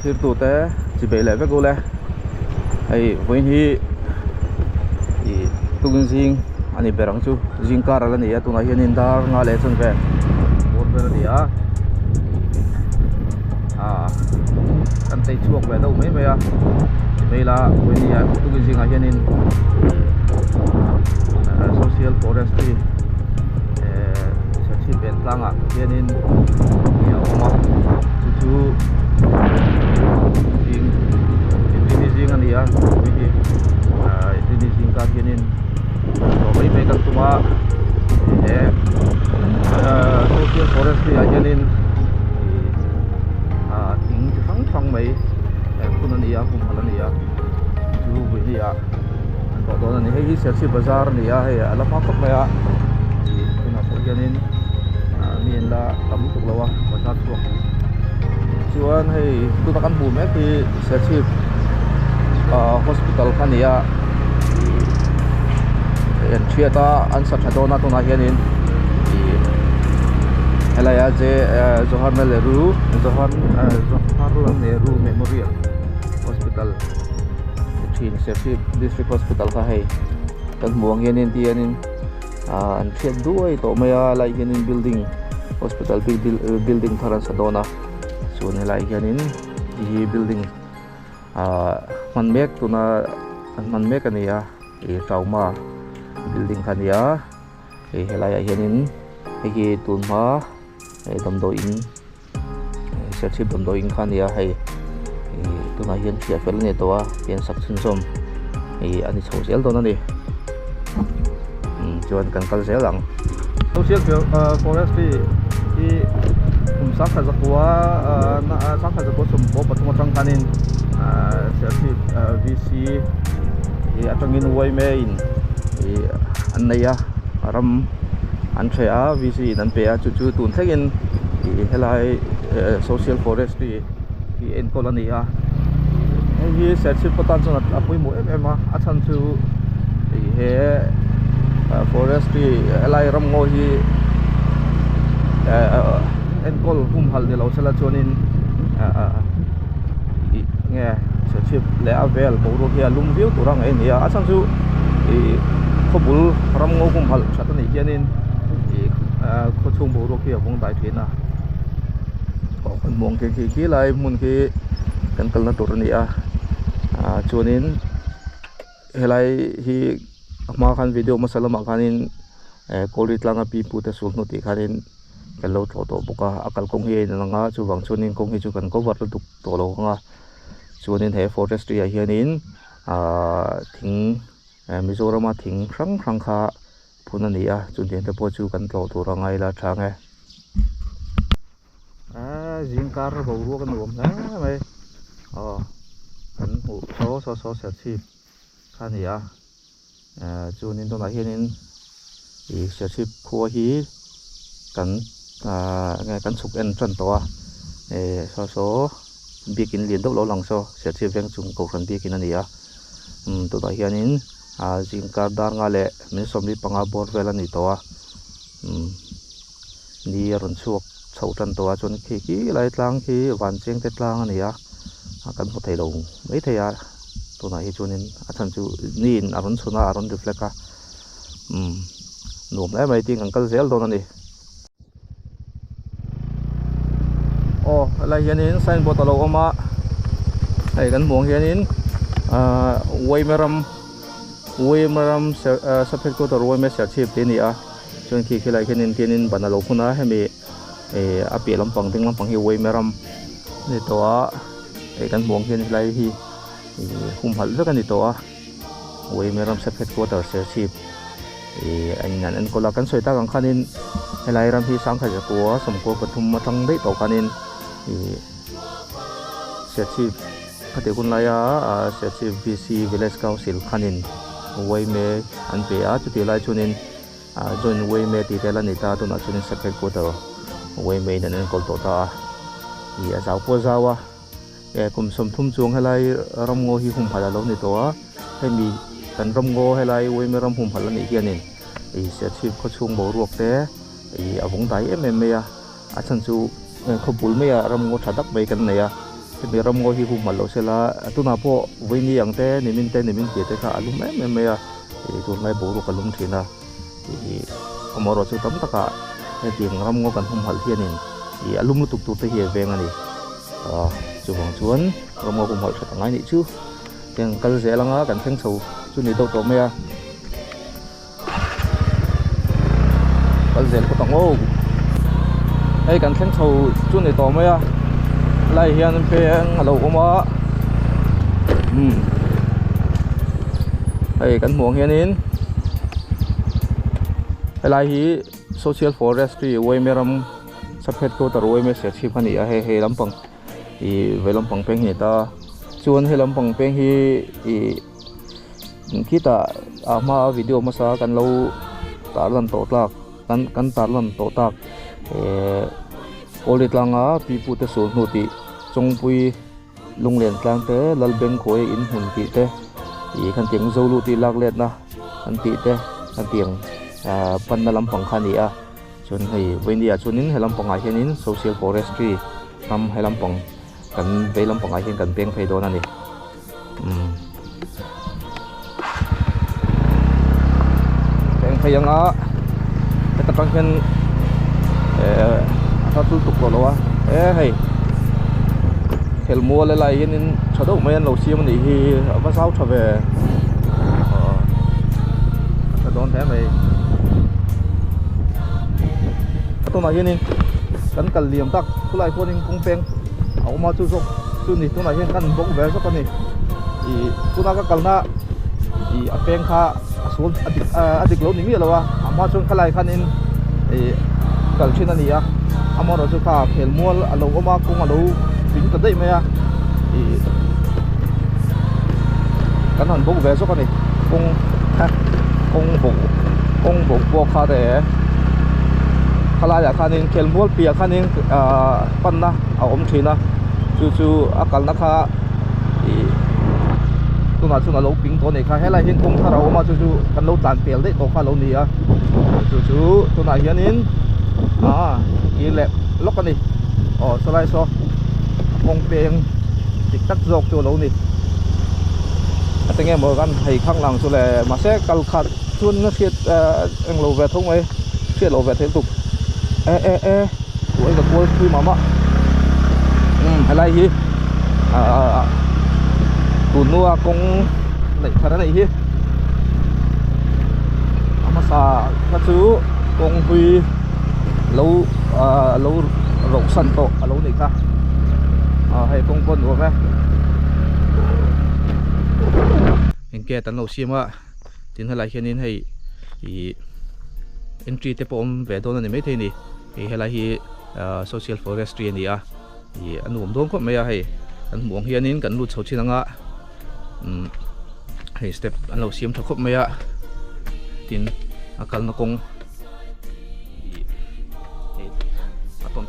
thir tu te chi be le ve go le ai voin hi I tugin jing ani berang chu jing kar ala ni atuna hianin dar nga le chang ve bor ver ni kan tei chuak ve do mai mai mai la voin ni tugin jing a hianin social forestry sa chi ben tlang hianin ya oma chu jing jing ani voin hi Indonesia ka hianin mai mai kan tuma social forestry a hianin ting thang mai kun ani kum halan ni chu bu ni an to don ni hei sersi bazar ni hei ala ma kop mai ina ko hianin mien la tam tu lawa bazar chu chuan hei tu ta kan bu me ki sersi hospital kan ni en thiata an sa thadona to na hianin helaya je Jawaharlal Nehru Memorial Hospital thin Sersi District Hospital ka hei kan muang hianin tianin an thiat duai to maya lai hianin building hospital building tharan sa dona chun helai hianin hi building man mek tuna man mek ania trauma building khania helai hianin hei tunma domdo in sersi domdo in khania hei tuna hian thia fel ne towa hian sak chun som ani chho sel don ani chuan kan kal zelang social forestry hi sak kha zakwa na sak kha zakwa som bo pathum tang kanin sersi VC atangin wai main annaya aram anthaya VC nan pe chu tun thakin helai social forestry en colony hi sersi patan chana apui mo em achan chu he forestry helai ram ngo hi en col hum hal de lo sala chonin nge sersi le avel bo hi lum view turang en ya achan chu khobul ram ngo hum hal chatani hianin khochung bo ro hi abong dai thina kan mong ki lai mun ki kan kal na tur ni chunin helai hi ma khan video masalama khanin kolit langa pi pu te sul no ti khanin kalo to boka akal kong hi na nga chu wang chunin kong hi chu kan cover duk to lo nga chunin he forestry a hianin thing Mizoram thing rang kha phun ani chu den te po chu kan to tur angai la thange jingkar bo ru kan rom na mai kan hu so sersi khania chunin to na hianin sersi kho hi kan nge kan chuk en tran to so bikin lien do lo lang so sersi veng chung ko ran bikin ani to da hianin jingkar dar nga le min somli panga bor vela ni to ni ron chuak chho tan to chon ki lai tlang ki wan cheng te tlang ania kan ho thei lo mai theya to na hi chunin achan chu nin aron chuna aron reflect nom lai mai ting angkal zel don ani lai hianin sign board alo oma ai kan mong hianin Waimaram subject to roi me serchi teni chon ki khilai hianin tinin banalo khuna hemi api lampang ting lampang hi Waimaram ni to kan mong hian lai hi hum hal vekan ni to Waimaram subject to serchi an kola kan soita kan khanin helai ram hi sang kha ko samko pathum matang dei to kanin serchi khate kun laya serchi VC village council khanin Waime an pe chu ti lai chunin join Waime ti tela ni ta to na chunin subject ko to Waime nan an kol to ta zaw po zawa kum som thum chung helai ram ngo hi hum phala lo ni to hemi kan ram ngo helai Waime ram hum phala ni hianin serchi kho chung bo ruak te abong dai em me ya achan chu khobul me ya ram ngo thadak mai kan ne ya มีรำงอฮิคุมาโลเซล่าตุนาโปวินี่ยังเต้นิมินเกตค่ะลุมแม่อะตัวไหนบูรุกลุมทีนะอมรสุตั้มตะกะเฮติงรำงอกันหุ่มหัลเทียนินลุมลุตุกตุเตเฮียเวงอันนี้จูบงชวนรำงอหุ่มหัลสัตว์ไงนี่ชูยังกันเสียลังกันเพ่งสูชุนี่ตัวเมียกันเสียก็ต้องโอ้ไอ้กันเพ่งสูชุนี่ตัวเมียไล่เฮียนเพียงเราก็มาไอ้กันห่วงเฮียนินไอ้ไล่ฮี social forestry ไว้เมื่อรำสับเพชรก็ตรวยเมื่อเสียชีพนี่ให้ลำปังเวลำปังเป็นเหตุชวนให้ลำปังเป็นฮีคิดมาวิดีโอมาสากันเราตาลันโตตากกันตาลันโตตากโอลิตลังปีพุทธสูตรนุติจงปุยลุงเลียนกลางเตะลลเบงโขยอินหุ่นติเตะขันเตียงโซลูติลักเล็ดนะขันติเตะขันเตียงปันนลำปังขันนี้ชวนให้เวนีชวนนินให้ลำปังไอเช่นนิน social forestry ทำให้ลำปังกันไปลำปังไอเช่นกันเพียงไฟโดนั่นนี่เพียงไฟยังแต่ตั้งเป็นถ้าตุกตัวแล้ววะให้เฮลมัวอะไรยันชาดกไม่ยันเราเสียมันอีกว่าเศร้าชอบจะโดนแท้ไหมตัวไหนยันนี่กันเหลี่ยมตักผู้ไล่คนนึงคงเป็นเอามาจู่นี่ตัวไหนยันกันบกแหวนสักคนนี่ตัวนั้นก็กันนะเป็นข้าส่วนอดีตเราหนีไม่หรอวะเอามาชนขลายคันนี้กันเช่นนี้อามาเราจะข้าเขลมัวเราก็มาคงเราถึงกันได้ไหมกันหันบุกแหวนสักคนนี่คงบุกบัวขาแต่ขลายคันนี้เขลมัวเปียคันนี้ปั้นนะเอาอมทีนะจู่อาการนักข้าตัวนั้นส่วนเราปิ้งตัวนี้ค่ะให้ไรเห็นคงถ้าเรามาจู่กันเราตันเปลี่ยนได้ตัวข้าเรานี่จู่ตัวไหนยันนี้อีเล็บล็อกกันนี่สไลด์ซอคงเปียงติดตักจอกตัวเรานี่แต่เงี้ยเหมือนกันให้ข้างหลังส่วนแหล่มาแทรกกัลขัดส่วนนักเสียอังโลเวททุ่งไว้เสียโลเวทเทตุกตัวไอ้กับตัวคุยมาม่าให้ไรฮีตัวนัวคงไหนขนาดไหนฮีมาซาถ้าซื้อคงคุยเราหลงสันโตเราหนิค่ะให้คงคนหัวไหมเห็นแกตันเราเชื่อว่าทิ้งให้ไรแค่นี้ให้entry เตปอมเวดนั่นไม่เท่นี่ให้ไรที่ social forestry นี่อันหนุ่มโดนก็ไม่ให้อันหมวงเฮียนี้กันรูดเขาชิ้นงะให้ step อันเราเชื่อมทุกคนไม่ทิ้งอาการนักง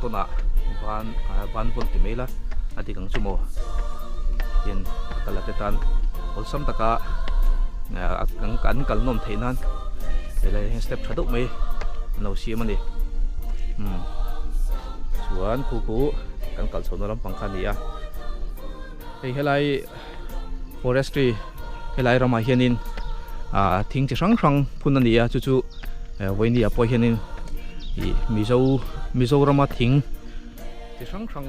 ต้นบ้านคนที่ไม่ละอดีตของชั่วโมงยันตลาดตันผลสมตะกะกันนมเทนันเลยสเต็ปชัดดุไหมเราเชื่อมันดิส่วนคู่กันส่วนเราปังคันนี้ให้ไร forestry ให้ไรเรามาเฮียนินทิ้งจะครั้งพูนนั่นนี่จู่วันนี้ปล่อยเฮียนินมิโซรามาทิ้งจะครั้ง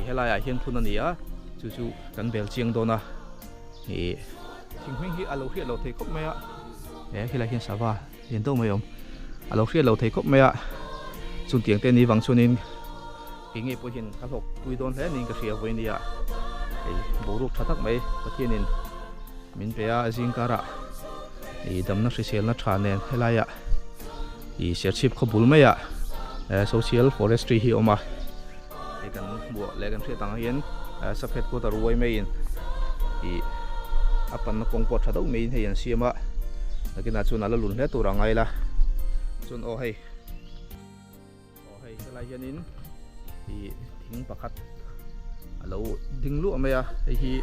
ให้ไรเฮียนพูนนั่นนี่จู่กันเบลเจียงโดนะทิ้งไม่ให้เราเรียกเราเทคบไหมให้ไรเฮียนสาบาเฮียนโตไหมยมเราเรียกเราเทคบไหมส่วนเตียงเต้นนี้วังส่วนนี้เงี้ยพอเห็นกระทบปุยโดนแท้นี่ก็เสียวันนี้บูรุกชัดทักไหมประเทศนี้มินเปียจิงการะดำนักเสียนักชาเนนให้ไรเสียชีพขบุลไหมsocial forestry ที่ออกมาให้กันบวกและกันเชื่อต่างเห็นสัพเพก็ตรวยไม่ยินปันนักกงปอดชัดเอาไม่ยินให้ยันเสียมาแล้วก็น่าชวนเราหลุนแค่ตัวรังไงล่ะชวนให้อะไรยันนินทิ้งปะคัดเราทิ้งลู่ไหมที่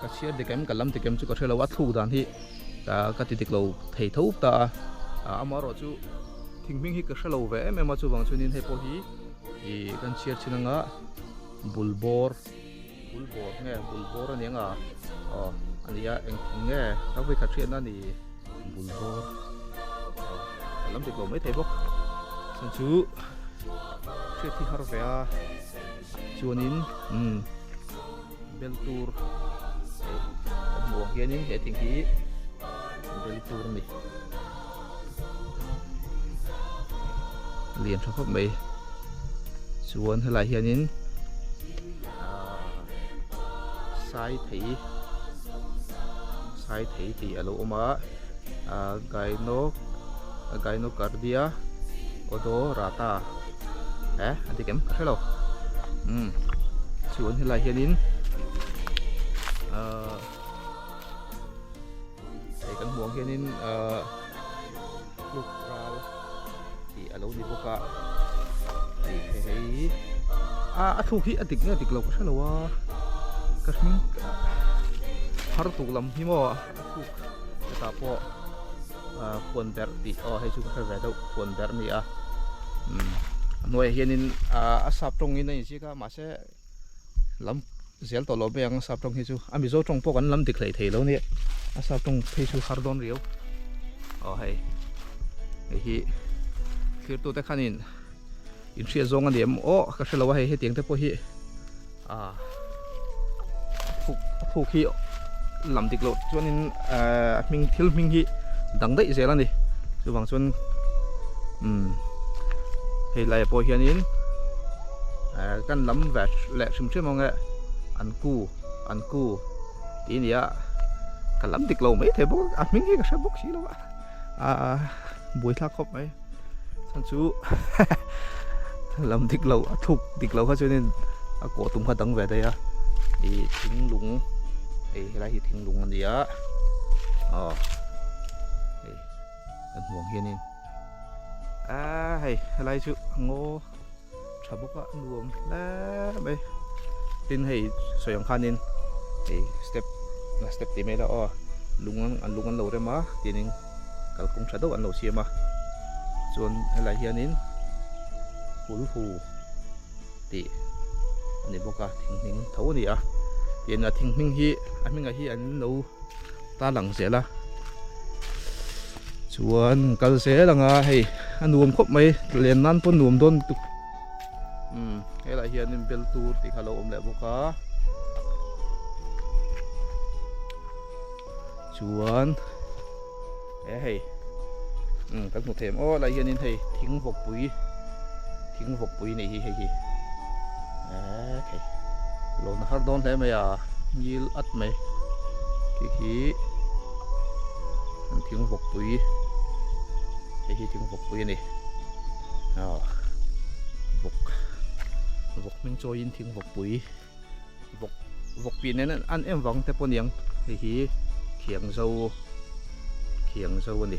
กระเชียดเด็กแกมกันล้ำเด็กแกมจุกกระเชียดเราวัดถูกด้านที่กติกเราเททุบตามาเราจู่ทิ้งมิ่งที่กระเชียดเราแหวะไม่มาจู่บางชนิดให้พอดีกันเชียดชินัง bulbor nghe bulbor anh à anh ấy anh nghe các vị khách trên đó thì bulbor lắm thì còn mấy thầy bốc sản chú chuyện thì har về chuanin beltur mua kia những hệ tình khí beltur này liền cho các mấy chuan hay là hiện những sai thấy thì alo mà gynocardia odorata anh kem hello chuan hay là hiện những thầy cần muốn hiện những lukral thì alo đi boka thì thấy thu khí adik lâu có hello kasmin har tu lam hi mo thu ta po phun ber ti hay chu ka ve do phun ber ni noi hianin asap tong in nei chi ka ma se lam zel to lo beng asap tong hi chu ami zo tong po kan lam dik lei thei lo ni asap tong thei chu har don riu hay hi khir tu te khanin in ria zong an dem ka shelo he tiang te po hi phụ khí làm địch lộ cho nên mình thiếu mình hi đắng đấy dễ lắm đi chứ bằng xuân thì lại bồi hiện in căn lắm vẹt lẹ sum trước mong ạ ăn cu tí nữa căn lắm địch lộ mấy thầy bốc mình hi cái sao bốc xí đâu buổi thác khóc mấy thằng chú làm địch lộ thuộc địch lộ cho nên cổ tung khá đắng về đây thì thính lũng lại thì thính lũng anh đi á anh muốn hiền in hay lại chứ ngô chả bốc á luồng lá bây tin hay soi ông khan in step tí mấy đó lũng ăn lâu đấy mà tiền in cả cũng chả đâu ăn lâu xia mà chuan hay lại hiền in phù thì anh boka thing thấu đi tiền là thing minh hi anh lâu ta lặng sẽ là chuan cần sẽ là hay anh nuông khóc mấy liền nan pun nuông don hay là hiện nên bel tour thì kalau lại boka chuan hay các một thêm lại hiện nên hay thing vọc bụi này hi okay lo na har don thế mày nhil ắt mày cái tiếng vọc bụi cái tiếng vọc bụi này vọc mình cho in tiếng vọc bụi vọc bụi này ăn em vòng thế bọn nhang cái khiêng dâu này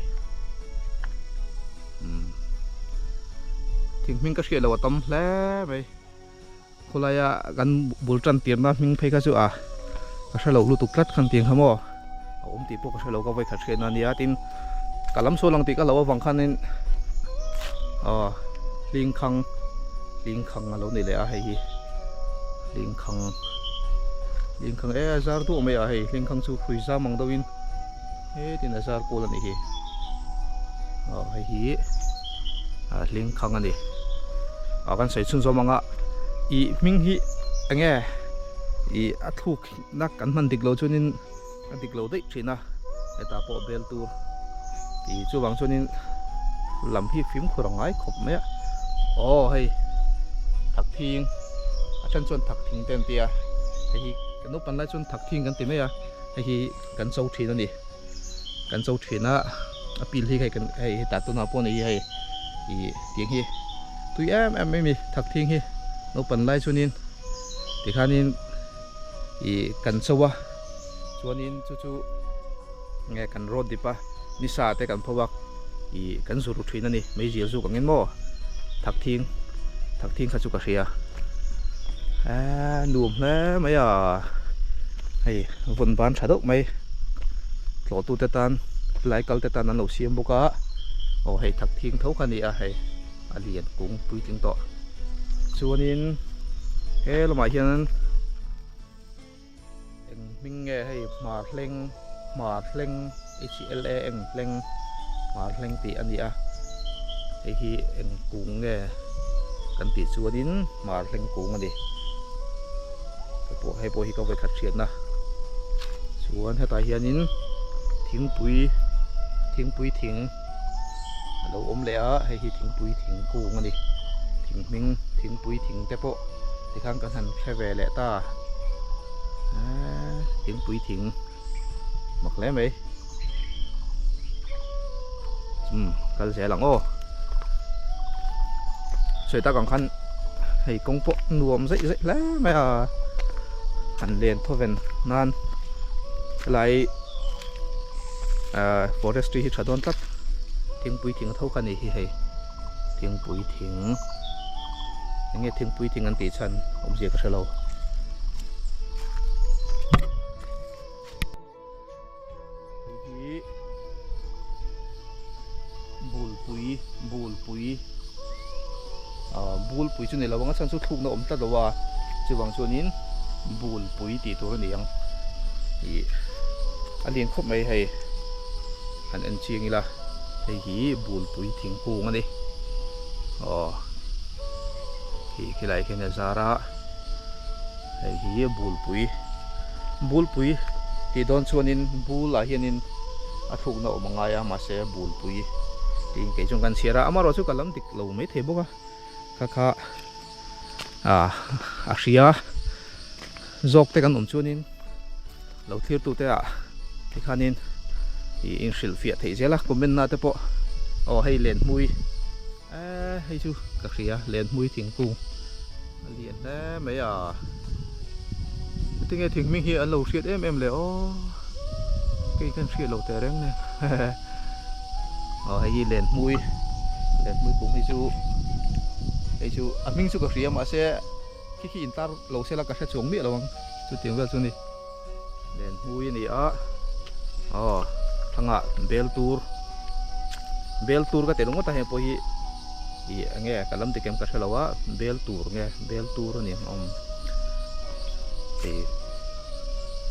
tiếng mình có chuyện là tâm lẽ mày cô lại gan bul trăn tiền mà mình phải cái chỗ cái sao lâu lu tục cắt khăn tiền hả mò ôm tí bộ cái sao lâu có vậy khát cái nào nia tin cả lắm số lần tí cái lâu vàng khăn nên liên khăn là lâu này lại hay liên khăn ra tu mày hay liên khăn su phui ra mang đâu in tin là ra cô là này hay liên khăn anh đi kan sai chun zo manga mình hi anh thu nak kan man dik lo chunin dik lo dei thina eta po bel tu thì chu wang chunin lam hi phim khurangai khop me hay thak thing chân chuan thak thing ten tia hi kan no pan lai chuan thak thing kan ti me hi kan chau thina ni kan chau thina apil hi kai kan ai ta tu na po ni hay tiếng hi tụi em mi thak thing hi nó pan lai chunin thì khanin kan chowa chuanin chu nghe kan road dipa ni sa te kan phawak kan zuru thina ni mai zia zu kangin mo thak thing kha chu ka ria nuam na mai hay vun ban tha dok mai lo tu te tan lai kal te tan an lo siam boka hay thak thing thau khani hay alien kung pui ting to chuanin เฮ้เรามาเฮียนเอ็งมิงเงให้มาเล่งHLA เอ็งเล่งมาเล่งตีอันนี้อะไอ้ที่เอ็งกุ้งเงกันตีส่วนนี้มาเล่งกุ้งอันนี้ให้พวกที่เขาไปขัดเชียนนะส่วนให้ตาเฮียนินทิ้งปุ๋ยทิ้งเราอมแล้วให้ที่ทิ้งปุ๋ยทิ้งกุ้งอันนี้ทิ้งมิงทิ้งปุ๋ยทิ้งแต่พวกที่ข้างกันหันแค่แหวะแหละตาทิ้งปุ๋ยทิ้งหมักแล้วไหมกันเสียหลังโอ้สวยตาก่อนคันให้กงปนวมdậyแล้วไม่หันเรียนทั่วเป็นนั่นไรforestry ที่ชัดโดนตัดทิ้งปุ๋ยทิ้งเท่ากันนี่ให้ทิ้งปุ๋ยทิ้งยังไงทิ้งปุ๋ยทิ้งอันตีชันผมเสียก็เชลล์บูลปุ๋ยจุดนี้เราว่าฉันสุดทุกนะผมตัดว่าจะวางส่วนนี้บูลปุ๋ยตีตัวนี้ยังอันเลี้ยงครบไหมให้อันเชียงนี่ละให้หีบูลปุ๋ยทิ้งปูงั้นดิขี้ไรขี้เนี่ยซาระให้หีบูลปุ๋ยตีโดนส่วนนี้บูลอะไรนี่ทุกนะผมง่ายมาเสียบูลปุ๋ยตีเกี่ยงกันเสียระอามาเราสุกัลลัมติกเราไม่เทบุกค่ะอาเซียจอกเตกันส่วนนี้เราเที่ยวตัวเตะที่ขานินอินสิลเฟียที่เจล่ะก็เป็นน่าจะพอให้เล่นมวยให้ชูกักเสียเล่นมวยถึงกูเล่นได้ไหมถึงไงถึงมีเฮียเราเสียเอ็มเลยcáiเสียเราแต่แรงเนี่ยให้เล่นมวยกูให้ชูมิงชูกักเสียมาเสียขี้อินตาเราเสียละกักเสียชงเนี่ยระวังชูเตียงแบบนี้เล่นมวยนี่ทั้งเบลตูร์ก็แต่ลงก็แต่เห็นพอฮีเงี้ยกำลังติดเกมกับเราว่าเบลตูร์นี่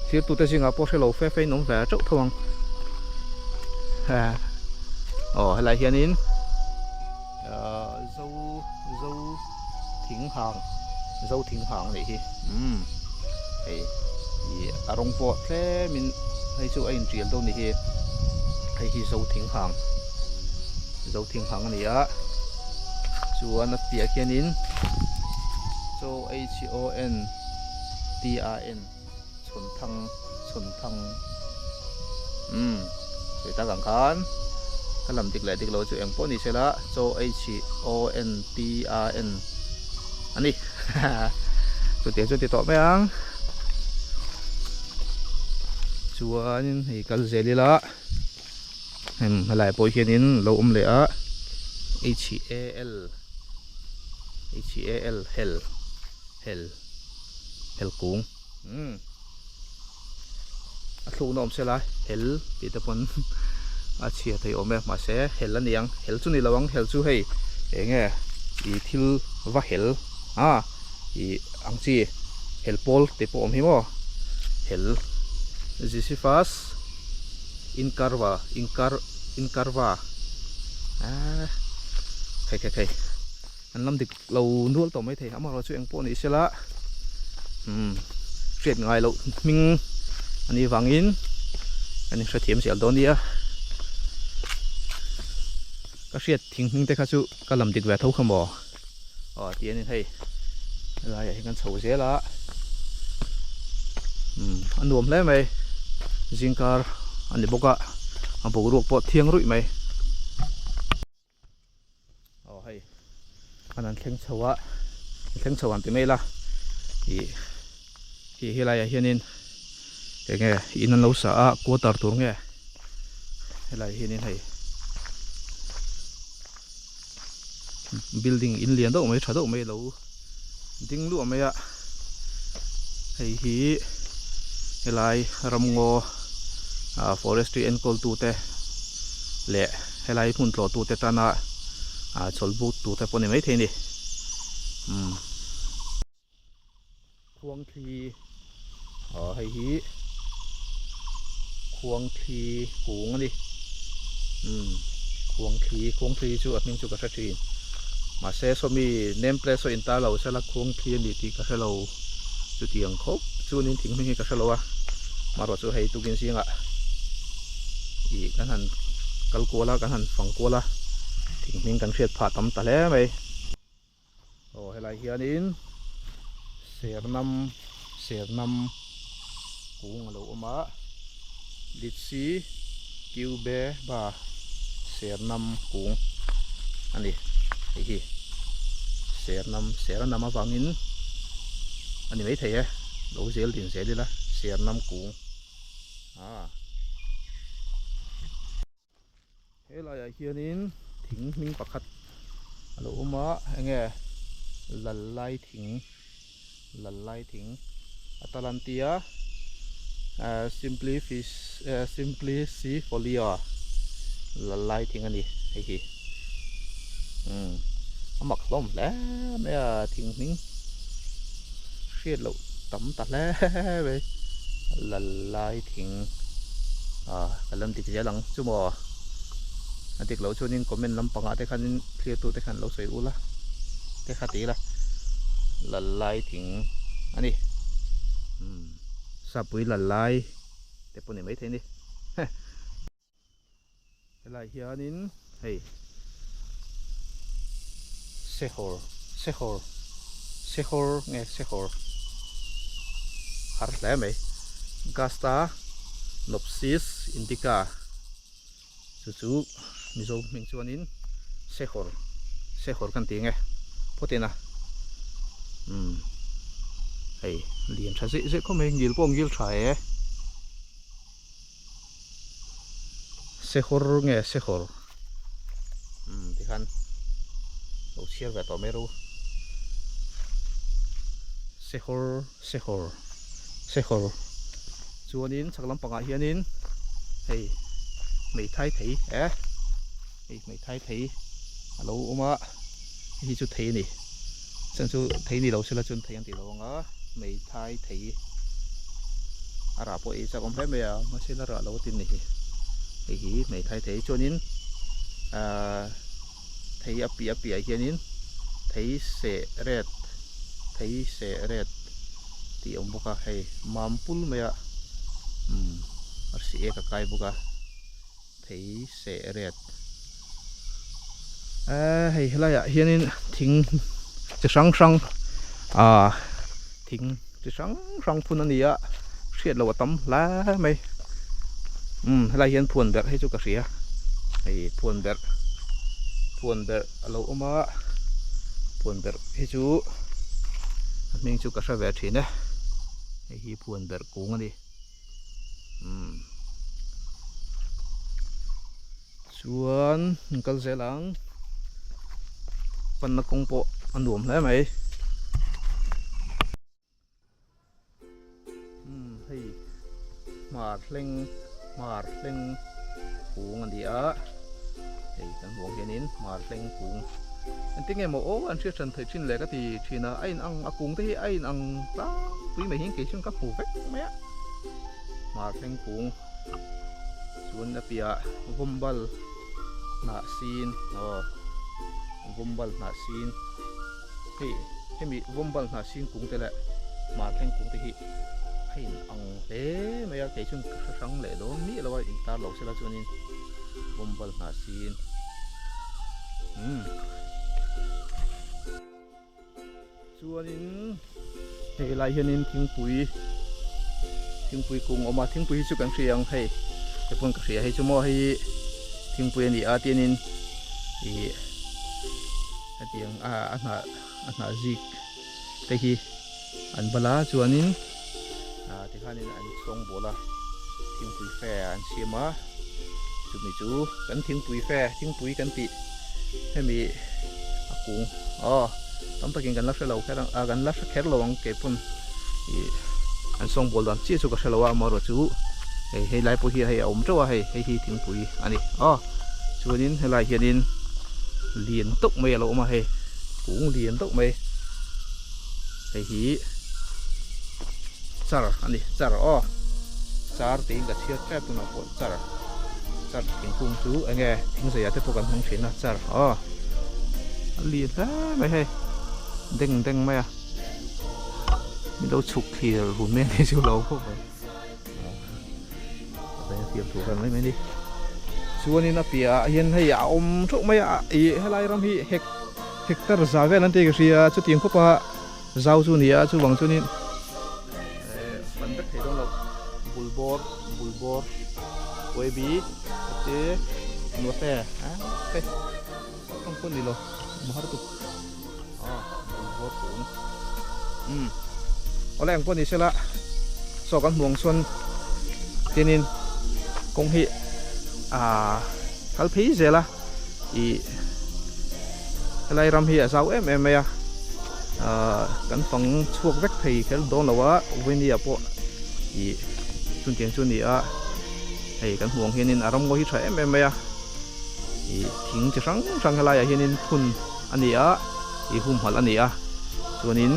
ที่ตัวสิงคโปร์เราเฟ้น้องแฝดเจ้าทวงให้ไรเฮียนินเจ้าทิ้งห่างนี่อารมณ์ปวดแค่มินให้ช่วยอินเดียตรงนี้ให้ที่เจ้าทิ้งห่างนี่ส่วนเปียเขียนินโจ HONTRN ชนทังสวยตากังคันกำลังติดเลยเราจะเอ็งป้อนนี่ใช่ละโจ HONTRN อันนี้จุดติดต่อไหมอ่ะส่วนให้กันเสร็จละอะไรปอยเขียนินเราเลยHAL hellกุ้งลูกน้องเสียละปีตะปนเชียร์ไทยออกมาเสียละเนี่ยจุนี่ระวังจุให้เงี้ยทิลว่าอังจีโพลเตปอมหิมZiziphus incarva ใครอันลำดิกเรานวดต่อไม่เท่ามาเราช่วยอังป้อนอีกเสียละเสียดง่ายเรามิงอันนี้วางอินอันนี้เสียเสียโดนดีก็เสียดทิ้งแต่ข้าชูก็ลำดิกแหวกเท่าขมบ่เตียนี่ให้อะไรอย่างกันโฉเสียละอันรวมแล้วไหมจิงการอันนี้บอกว่าอันบอกรวกปอดเทียงรุ่ยไหมให้อันนั้นแข็งเฉาอันที่ไม่ละอะไรอย่างนี้แต่ไงอินนั้นเราสะกลัวตัดตัวไงอะไรอย่างนี้ให้ building in liền đó mấy đó mấy lâu tiếng lụa mấy ạ hay lại ram ngô forestry and coal tu te lệ hay lại phun trò tu te ta na chol bu tu te pon mấy thế này ควงทีให้ฮีควงทีกูงดิควงทีจูอันนี้จูกระชันมาเซสมีเนมเพลสอินตาเราเสลักควงทีนี่ที่กระชันเราจูที่ยังครบจูนี่ทิ้งไม่กระชันเรามารอจูให้ตุกินสิงอีกกันหันกัลกัวละกันหันฝังกัวละทิ้งมิ่งกันเสียดผ่าตั้มตะแล้วไหมให้ไรเฮียนินเสียนำกุ้งเราอมาลิซีคิวเบบาเสียนำกุ้งอันนี้เสียนำมาฟังอินอันนี้ไม่เท่เราเสียดินเสียดีละเสียนำกุ้งเฮ้ยเราอยากเฮียนินทิ้งมิ่งปักขัดเราอมาไงลันไล่ทิ้งอัตแลนเตียsimplicifolia ลันไล่ทิ้งอันนี้หมักล้มแล้วไม่ทิ้งนิ่งเสียดเราต่ำตัดแล้วไปลันไล่ทิ้งกำลังติดใจหลังชั่วโมงอันที่เราชวนนิ่งคอมเมนต์ลำปังแต่ขันเคลียร์ตัวแต่ขันเราสวยอุละแต่ขัดตีละละลายทิ้งอันนี้สับปุ๋ยละลายแต่ปุ่นนี่ไม่เท่นี่ละลายเฮียนินเฮ้ยเซโฮร์ไงเซโฮร์ฮาร์ดแล้วไหมกาสตานอปซิสอินดิกาจู่มิโซมิงชวนินเซโฮร์กันตีไงพอดีนะเฮ้ยเลี้ยงชาซิก็ไม่ยิลปงยิลชายเซโฮร์ไงเซโฮร์ที่ขันเราเชื่อแบบต่อไม่รู้เซโฮร์จวนนินสักลำปังอาเฮียนินเฮ้ยไม่ไทยถีไม่ไทยถีเราอมาที่จุดถีนี่ฉันจูถีนี่เราเชื่อจุดถีอันที่เราไม่ไทยถีอะไรพวกอีสักคนแพ้ไม่มาเชื่อเราตินนี่ไม่ไทยถีจวนนินถีอปีเฮียนินถีเสเรดที่อมบุกให้มัมพุลเมียarsi eka kai buka thấy sẽ rệt hay là hiện thỉnh chỉ sáng thỉnh chỉ sáng phun anh đi xiết lâu tắm lá mày hay là hiện phun bẹt hay chú cả xía hay phun bẹt lâu mà phun bẹt hay chú mình chú cả sao bẹt thì nè hay phun bẹt cũng anh đi chuan kal zelang pan na kong po anum le mai hey mar leng kung an dia hey kan wong hianin mar leng kung an tinge mo o an chia chan thai chin le ka ti thina ain ang akung te ain ang ta pui mai hin ke chung ka pu vek mai mar leng kung chuan na pia vombal na sin vombal na sin hey mi vombal na sin kung te la mar leng kung te hi ain ang le mai ke chung ka sang le lo mi lo in ta lo se la chuanin vombal na sin chuanin hei lai hianin thingpui kung oma thingpui chu kan hriang hei te pun ka hria hei chu mo hei thingpui ani a tianin i atiang ana zik te hi an bala chuanin te khanin an song bola thingpui fe an siama chumi chu kan thingpui kan ti hemi akung tam takin kan laksa lo kherang kan laksa kher lo ang ke pun an song bol dan chi chu ka hrelowa maro chu hei lai po hi hei om chawa hei hi thingpui ani chuanin helai hianin lian tok mai lo ma hei kung lian tok mai hei hi char ani char o char te ga thia trap tu na po char thing kung chu enge thing se ya te pokan hong thina char o li la mai he deng mai à mình đâu chụp thì hùn men thì siêu lâu không đây tiệm thủกันmấy điส่วนนี้นะพี่เห็นให้อมทุกไม่อีให้ไล่รำฮีhectare zagaนั่นเองก็คือจุดที่เขาปะเจ้าส่วนนี้จุดหวังส่วนนี้มันก็เห็นเราบุลบอร์เวบีเจ๊หนวดแต่เฮ้ยต้องคนดีหรอมาหาตุ๊กบุลบอร์ผมเอาแรงคนนี้ใช่ละสอกันห่วงส่วนที่นี่คงฮีkalpi zela i lai ram hi sao em ya kan phang chuak vek thei khel don lawa wini apo i chun tiang chun ni a hei kan huang hianin aram ngo hi tha em ya i thing chi sang helai a hianin phun ani a i hum hal ani a chuanin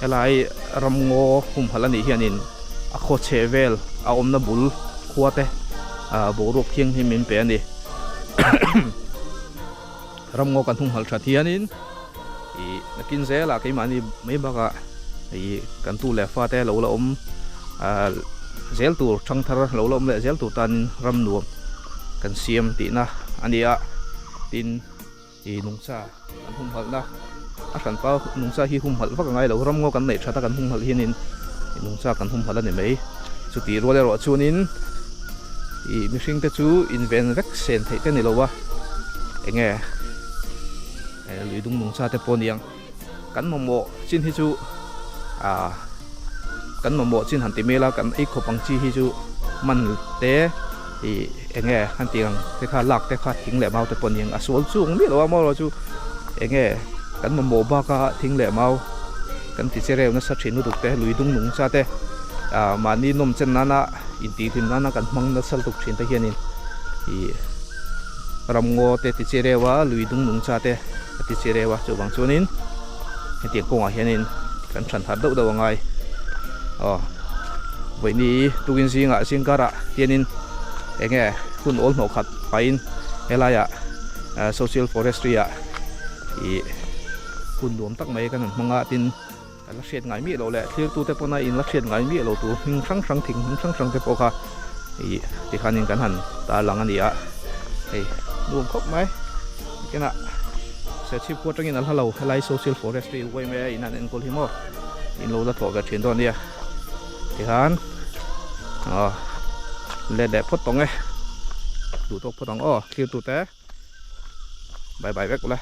helai ram ngo hum hal ani hianin a kho chevel a omna bul khuate bộ ruột thiên thì mình bén đi ram ngô cần thung hal chặt thiên in thì kinh tế là cái mà đi mấy bác ạ thì cần tu lệ pha te lâu là gel tu trăng thar lâu là lệ gel tu tan ram nuông cần xiêm tí na anh đi ạ tin thì nung sa cần thung hal na cần bao nung sa hi hum hal vác ngay lâu ram ngô cần này chặt ta cần thung hal hiên in nung sa cần thung hal là mấy chút tí rồi rồi chuan in i mishing te chu invent vek sen thei te ni lo wa enge lui dung nung sa te poniang kan momo chin hi chu kan momo chin han ti mela kan ei khopang chi hi chu man te i enge han tiang te kha lak te kha thing le mau te poniang asol chu mi lo mo lo chu enge kan momo ba ka thing le mau kan ti chere na sa thinu duk te lui dung nung sa te mani nom chen nana inti tin nana kan mang na sal tuk thin ta hianin i ramngo te ti cherewa lui dung nung cha te ti cherewa chu bang chunin hetiang konga hianin kan than har deuh deuh angai voini tukin singa singkara hianin enge hun ol no khat pain helaya social forestry a i hun dom tak mai kan manga tinลักเชียนไงมีเราแหละที่ตัวแต่ปนายอินลักเชียนไงมีเราตัวหิงช่างถิงหิงช่างแต่ปอค่ะที่ขันยิงกันหันตาหลังอันนี้อ่ะรวมครบไหมแค่น่ะเสียชีพควรจะกินอะไรเราไลฟ์โซเชียลฟอเรสตรีไว้ไหมอินนั่นเองก็ที่มออินเราจะถอดกระเทียนตอนนี้ที่ขันเล่นแดดพดตรงไงดูตัวพดตรงที่ตัวแต่บายแวกกูเลย